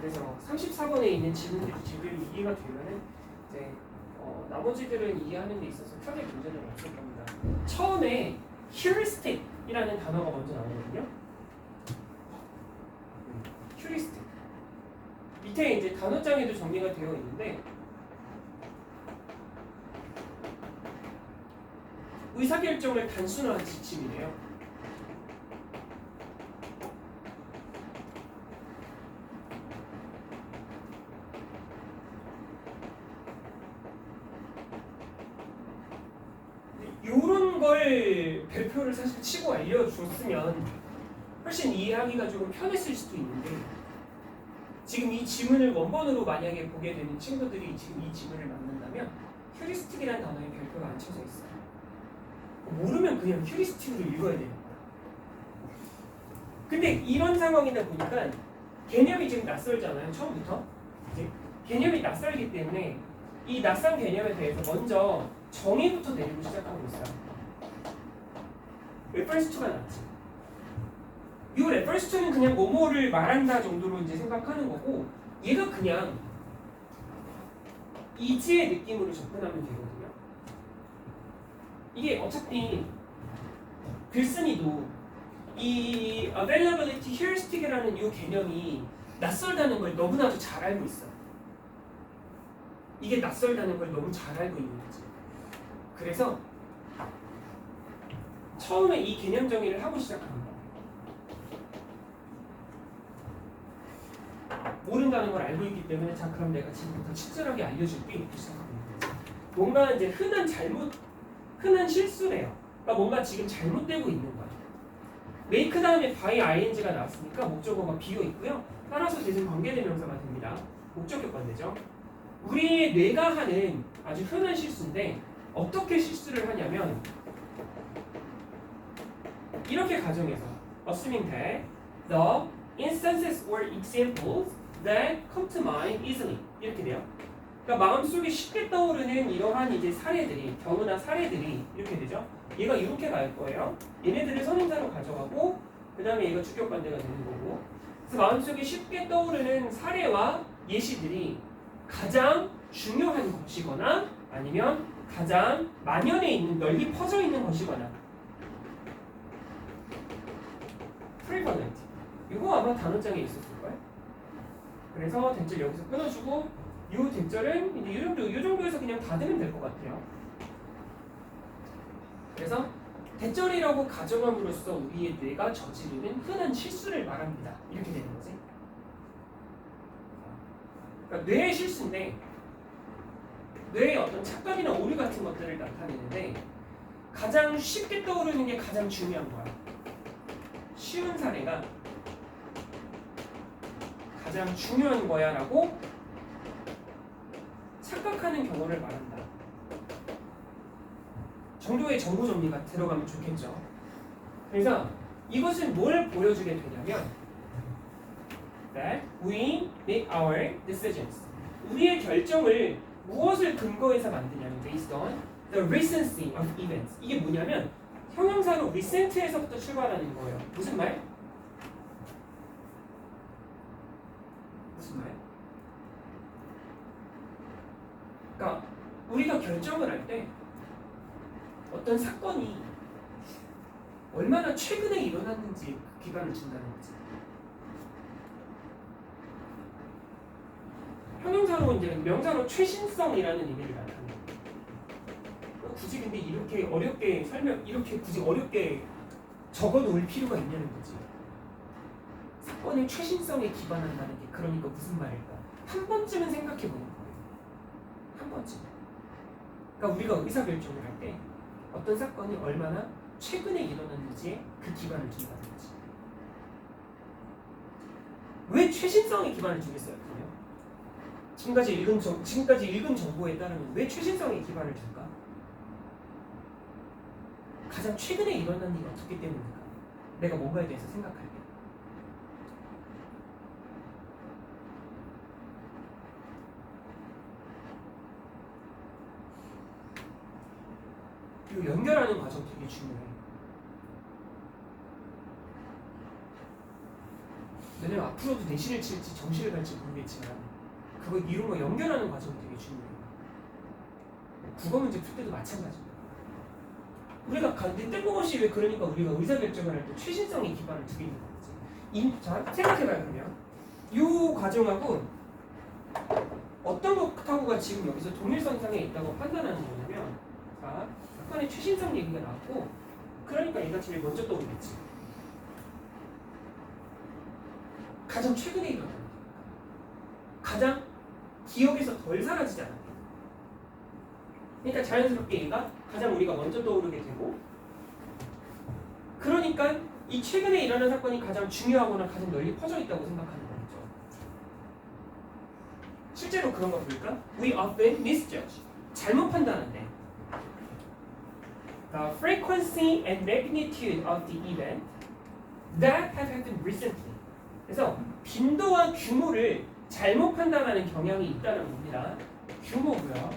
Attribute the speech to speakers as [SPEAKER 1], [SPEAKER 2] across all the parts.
[SPEAKER 1] 그래서 34번에 있는 지문들이 제대로 이해가 되면은 이제 나머지들은 이해하는 데 있어서 크게 문제는 없을 겁니다. 처음에 heuristic이라는 단어가 먼저 나오거든요. heuristic. 밑에 이제 단어장에도 정리가 되어 있는데 의사결정을 단순화한 지침이래요. 요런 걸 별표를 사실 치고 알려줬으면 훨씬 이해하기가 조금 편했을 수도 있는데 지금 이 지문을 원본으로 만약에 보게 되는 친구들이 지금 이 지문을 만난다면 휴리스틱이라는 단어에 별표가 안 쳐져 있어요. 모르면 그냥 휴리스틱으로 읽어야 되는 거야. 근데 이런 상황이다 보니까 개념이 지금 낯설잖아요. 처음부터. 이제 개념이 낯설기 때문에 이 낯선 개념에 대해서 먼저 정의부터 내리고 시작하고 있어요. reference to가 낫지. 이 reference to는 그냥 뭐뭐를 말한다 정도로 이제 생각하는 거고 얘가 그냥 이지의 느낌으로 접근하면 되거든요. 이게 어차피 글쓴이도 이 availability heuristic이라는 이 개념이 낯설다는 걸 너무나도 잘 알고 있어요. 이게 낯설다는 걸 너무 잘 알고 있는 거지. 그래서 처음에 이 개념 정의를 하고 시작합니다. 모른다는 걸 알고 있기 때문에 자 그럼 내가 지금부터 친절하게 알려줄게 이렇게 시작합니다. 뭔가 이제 흔한 실수래요. 그러니까 뭔가 지금 잘못되고 있는 거야. make 다음에 by ing가 나왔으니까 목적어가 비어 있고요. 따라서 대신 관계대명사가 됩니다. 목적격 관계죠. 우리의 뇌가 하는 아주 흔한 실수인데 어떻게 실수를 하냐면 이렇게 가정해서 assuming that the instances or examples that come to mind easily 이렇게 돼요. 그러니까 마음속에 쉽게 떠오르는 이러한 이제 사례들이 경우나 사례들이 이렇게 되죠. 얘가 이렇게 갈 거예요. 얘네들을 선행사로 가져가고 그 다음에 얘가 주격관대가 되는 거고 그래서 마음속에 쉽게 떠오르는 사례와 예시들이 가장 중요한 것이거나 아니면 가장 만연해 있는 널리 퍼져 있는 것이거나 prevalent 이거 아마 단어장에 있었을 거예요. 그래서 대절 여기서 끊어주고 이 대절은 이제 이 정도에서 그냥 닫으면 될 것 같아요. 그래서 대절이라고 가정함으로써 우리의 뇌가 저지르는 흔한 실수를 말합니다. 이렇게 되는 거지. 그러니까 뇌의 실수인데 뇌의 어떤 착각이나 오류 같은 것들을 나타내는데 가장 쉽게 떠오르는 게 가장 중요한 거야. 쉬운 사례가 가장 중요한 거야 라고 착각하는 경우를 말한다. 정도의 정보 정리가 들어가면 좋겠죠. 그래서 이것은 뭘 보여주게 되냐면 that we make our decisions. 우리의 결정을 무엇을 근거해서 만드냐면 based on the recency of events. 이게 뭐냐면 형용사로 recent에서부터 출발하는 거예요. 무슨 말? 무슨 말? 그러니까 우리가 결정을 할 때 어떤 사건이 얼마나 최근에 일어났는지 기반을 준다는 거지. 형용사로 이제 명사로 최신성이라는 의미를 나타내요. 굳이 근데 이렇게 어렵게 이렇게 굳이 어렵게 적어놓을 필요가 있냐는 거지. 사건의 최신성에 기반한다는 게 그러니까 무슨 말일까? 한 번쯤은 생각해보는 거예요. 한 번쯤. 그러니까 우리가 의사결정을 할 때 어떤 사건이 얼마나 최근에 일어났는지에 그 기반을 준다는 거지. 왜 최신성에 기반을 주겠어요? 그러면? 지금까지 읽은 정보에 따르면 왜 최신성에 기반을 줄까? 가장 최근에 일어난 일이 어떻기 때문일까? 내가 뭔가에 대해서 생각할 때. 이 연결하는 과정 되게 중요해. 왜냐면 앞으로도 내신을 칠지 정시를 갈지 모르겠지만 그거 이름과 연결하는 과정이 되게 중요해요. 국어 문제 풀 때도 마찬가지입니다. 우리가 근데 뜬금없이 왜 그러니까 우리가 의사결정을 할 때 최신성에 기반을 두게 되는 거지. 자, 생각해봐요. 그러면 이 과정하고 어떤 것하고가 지금 여기서 동일선상에 있다고 판단하는 거냐면, 자, 사건의 최신성 얘기가 나왔고, 그러니까 얘가 제일 먼저 떠오르겠지. 가장 최근에 일어난, 가장 기억에서 덜 사라지지 않았다. 그러니까 자연스럽게 얘가 가장 우리가 먼저 떠오르게 되고, 그러니까 이 최근에 일어난 사건이 가장 중요하거나 가장 널리 퍼져 있다고 생각하는 거겠죠. 실제로 그런 거 볼까? We often misjudge. 잘못 판단한대. The frequency and magnitude of the event that have happened recently. 그래서 빈도와 규모를 잘못 판단하는 경향이 있다는 겁니다. 규모고요.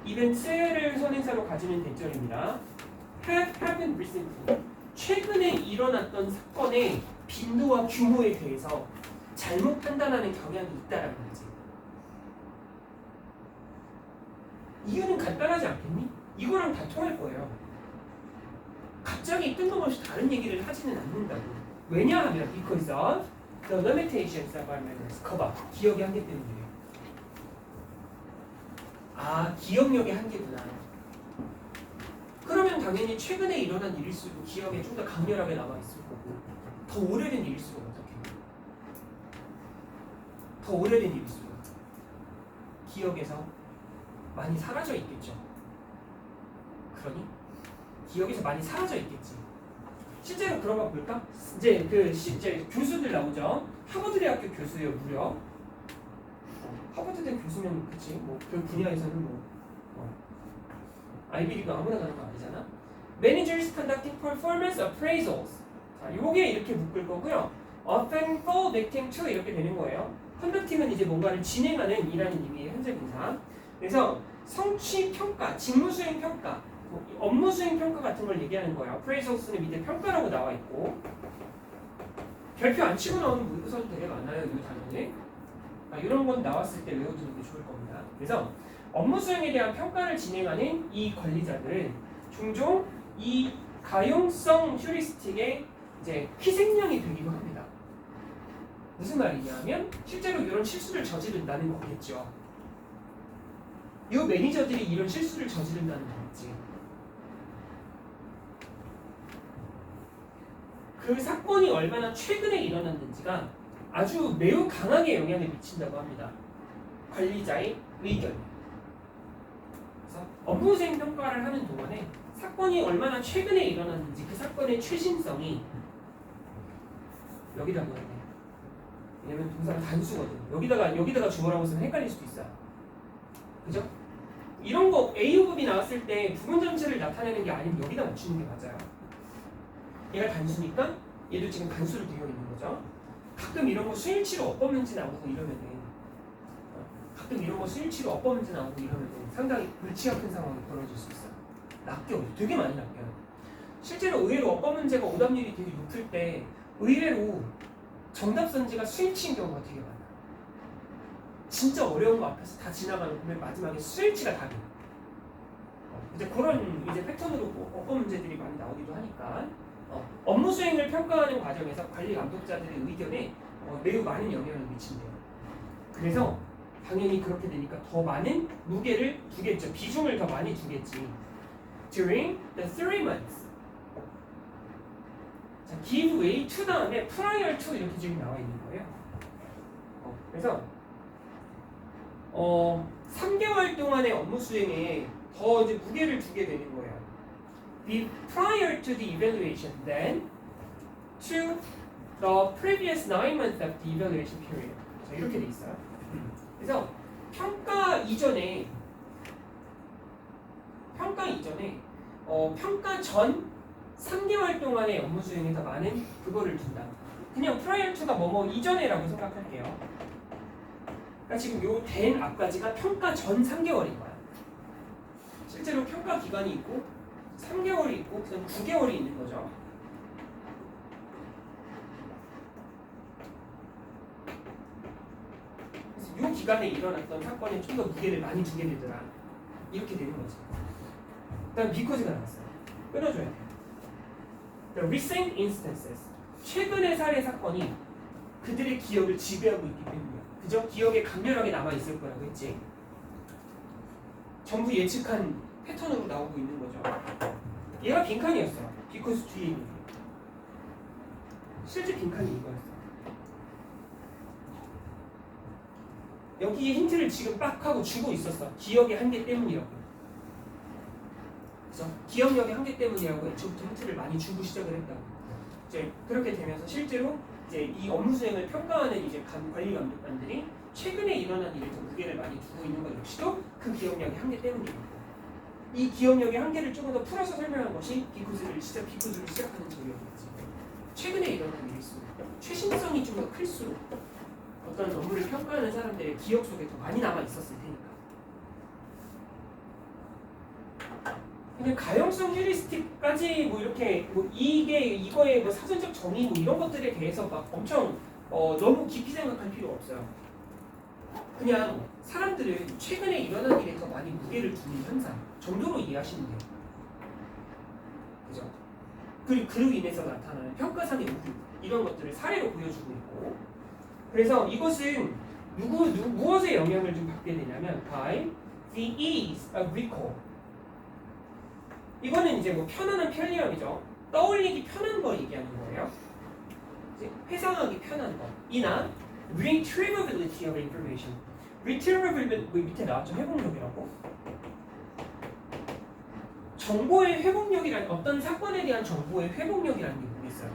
[SPEAKER 1] 이벤트를 선행사로 가지는 대절입니다. have happened recently. 최근에 일어났던 사건의 빈도와 규모에 대해서 잘못 판단하는 경향이 있다는 거지. 이유는 간단하지 않겠니? 이거랑 다 통할 거예요. 갑자기 뜬금없이 다른 얘기를 하지는 않는다고. 왜냐하면 because of the limitations of our memories. 거봐, 기억의 한계 때문이에요. 아, 기억력의 한계구나. 그러면 당연히 최근에 일어난 일일수록 기억에 좀 더 강렬하게 남아있을 거고, 더 오래된 일일수록 어떻게 해요? 더 오래된 일일수록 기억에서 많이 사라져 있겠죠. 그러니 기억에서 많이 사라져 있겠지. 실제로 그런 거 볼까? 이제 이제 교수들 나오죠. 하버드 대학교 교수예요, 무려. 하버드대 교수면 그치? 뭐 그 분야에서는 아이비리그 아무나 가는 거 아니잖아. Managers conducting performance appraisals. 자, 요게 이렇게 묶을 거고요. Often fall victim to 이렇게 되는 거예요. conducting은 이제 뭔가를 진행하는 이라는 의미의 현재 분사. 그래서 성취 평가, 직무 수행 평가, 업무 수행 평가 같은 걸 얘기하는 거예요. appraisals는 밑에 평가라고 나와 있고, 별표 안 치고 나오는 문구서도 되게 많아요, 이 단어는. 이런 건 나왔을 때 외워두는 게 좋을 겁니다. 그래서 업무 수행에 대한 평가를 진행하는 이 관리자들은 종종 이 가용성 휴리스틱의 이제 희생양이 되기도 합니다. 무슨 말이냐면 실제로 이런 실수를 저지른다는 거겠죠. 이 매니저들이 이런 실수를 저지른다는 거겠지. 그 사건이 얼마나 최근에 일어났는지가 아주 매우 강하게 영향을 미친다고 합니다. 관리자의 의견. 그래서 업무 수행 평가를 하는 동안에 사건이 얼마나 최근에 일어났는지 그 사건의 최신성이 여기다 넣어야 돼. 왜냐면 동사가 단수거든. 여기다가 주어라고 쓰면 헷갈릴 수도 있어요. 그죠? 이런 거 A 호흡이 나왔을 때 부분 전체를 나타내는 게 아니면 여기다 맞추는 게 맞아요. 얘가 단수니까 얘도 지금 단수로 되어 있는 거죠. 가끔 이런 거 수일치로 엇법문제 나오고 이러면은 가끔 이런 거 수일치로 엇법문제 나오고 이러면은 상당히 골치가 큰 상황이 벌어질 수 있어요. 낚여요. 되게 많이 낚여요. 실제로 의외로 엇법문제가 오답률이 되게 높을 때 의외로 정답 선지가 수일치인 경우가 되게 많아요. 진짜 어려운 거 앞에서 다 지나가는 거면 마지막에 수일치가 답이에요. 이제 그런 이제 패턴으로 엇법 문제들이 많이 나오기도 하니까 업무 수행을 평가하는 과정에서 관리 감독자들의 의견에 매우 많은 영향을 미친대요. 그래서 당연히 그렇게 되니까 더 많은 무게를 두겠죠. 비중을 더 많이 두겠지. During the 3 months. 자, give way to 다음에 prior to 이렇게 지금 나와 있는 거예요. 그래서 3개월 동안의 업무 수행에 더 이제 무게를 두게 되는 거예요. Be prior to the evaluation, then to the previous 9 months of the evaluation period. 자, 이렇게 돼 있어요. 그래서 평가 이전에 평가 전 3개월 동안의 업무 수행에 더 많은 그거를 둔다. 그냥 prior to가 뭐뭐 이전에라고 생각할게요. 그러니까 지금 요 된 앞까지가 평가 전 3개월인 거야. 실제로 평가 기간이 있고 3개월이 있고 그다음 9개월이 있는 거죠. 요 기간에 일어났던 사건에 좀 더 무게를 많이 두게 되더라. 이렇게 되는 거지. 그다음 because가 나왔어요. 끊어줘야 돼요. The recent instances. 최근의 사례 사건이 그들의 기억을 지배하고 있기 때문이야. 그죠? 기억에 강렬하게 남아있을 거라고 했지. 전부 예측한 패턴으로 나오고 있는 거죠. 얘가 빈칸이었어요. because 뒤에 있는 게. 실제 빈칸이 이거였어. 여기에 힌트를 지금 빡 하고 주고 있었어. 기억의 한계 때문이라고. 그래서 기억력의 한계 때문이라고 애초부터 힌트를 많이 주고 시작을 했다고. 이제 그렇게 되면서 실제로 이제 이 업무 수행을 평가하는 이제 관리 감독관들이 최근에 일어난 일에 더 무게를 많이 두고 있는 것 역시도 그 기억력의 한계 때문입니다. 이 기억력의 한계를 조금 더 풀어서 설명한 것이 비코즈를 시작하는 저기였겠지. 최근에 일어난 일일수록 최신성이 좀 더 클수록 어떤 업무를 평가하는 사람들의 기억 속에 더 많이 남아 있었을 테니까. 그냥 가용성 휴리스틱까지 뭐 이렇게 뭐 이거의 뭐 사전적 정의 뭐 이런 것들에 대해서 막 엄청 너무 깊이 생각할 필요 없어요. 그냥 사람들은 최근에 일어난 일에 더 많이 무게를 두는 현상 정도로 이해하시면 돼요. 그죠? 그리고 그로 인해서 나타나는 평가상의 오류 이런 것들을 사례로 보여주고 있고, 그래서 이것은 무엇의 영향을 좀 받게 되냐면 by the ease of recall. 이거는 이제 뭐 편안한 편리함이죠. 떠올리기 편한 거 얘기하는 거예요. 이제 회상하기 편한 거. 이나 retrievability of information. retrievability 밑에 나왔죠. 회복력이라고. 정보의 회복력이란 어떤 사건에 대한 정보의 회복력이라는 게 뭐겠어요?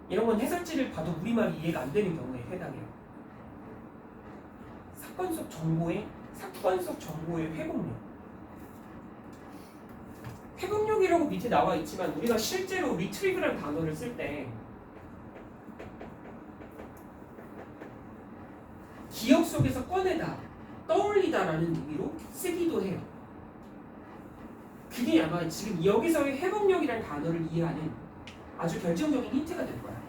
[SPEAKER 1] 이런 건 해설지를 봐도 우리말이 이해가 안 되는 경우에 해당해요. 사건 속 정보의 회복력. 회복력이라고 밑에 나와 있지만 우리가 실제로 retrieve라는 단어를 쓸 때 기억 속에서 꺼내다, 떠올리다라는 의미로 쓰기도 해요. 그게 아마 지금 여기서의 회복력이라는 단어를 이해하는 아주 결정적인 힌트가 될 거야.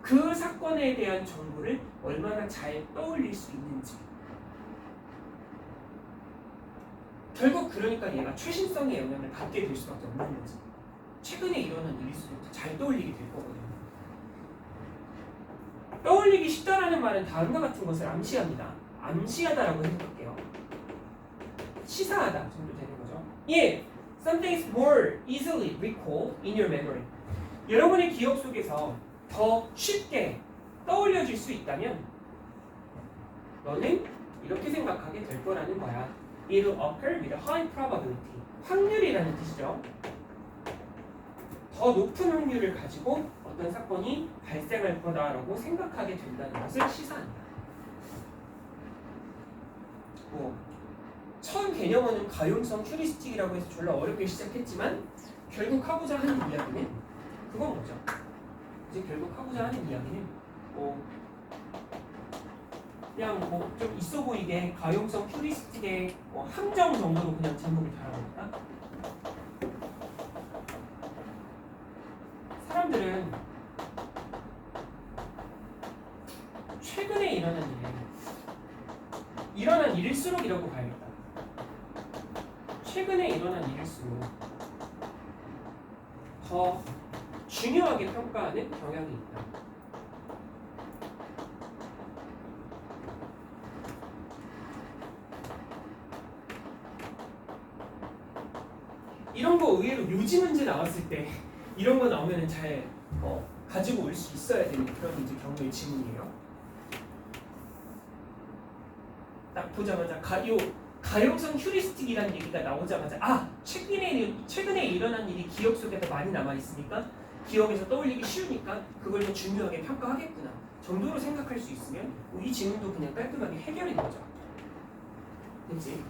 [SPEAKER 1] 그 사건에 대한 정보를 얼마나 잘 떠올릴 수 있는지. 결국 그러니까 얘가 최신성의 영향을 받게 될 수밖에 없는 거지. 최근에 일어난 일일수록 더 잘 떠올리게 될 거거든요. 떠올리기 쉽다라는 말은 다음과 같은 것을 암시합니다. 암시하다라고 해석할게요. 시사하다 정도 되는 거죠. If something is more easily recalled in your memory. 여러분의 기억 속에서 더 쉽게 떠올려질 수 있다면 너는 이렇게 생각하게 될 거라는 거야. It will occur with a high probability. 확률이라는 뜻이죠. 더 높은 확률을 가지고 어떤 사건이 발생할 거다라고 생각하게 된다는 것을 시사합니다. 처음 개념어는 가용성 휴리스틱이라고 해서 졸라 어렵게 시작했지만 결국 하고자 하는 이야기는 그건 뭐죠? 이제 결국 하고자 하는 이야기는 그냥 좀 있어 보이게 가용성 휴리스틱의 함정 정도로 그냥 제목을 달아볼까? 사람들은 최근에 일어난 일일수록이라고 봐야겠다. 최근에 일어난 일일수록 더 중요하게 평가하는 경향이 있다. 이런 거 의외로 묘지 문제 나왔을 때 이런 거 나오면 잘 가지고 올 수 있어야 되는 그런 이제 경우의 질문이에요. 딱 보자마자 가용성 휴리스틱이라는 얘기가 나오자마자 최근에 일어난 일이 기억 속에 더 많이 남아 있으니까 기억에서 떠올리기 쉬우니까 그걸 더 중요하게 평가하겠구나 정도로 생각할 수 있으면 이 질문도 그냥 깔끔하게 해결인 거죠. 그렇지?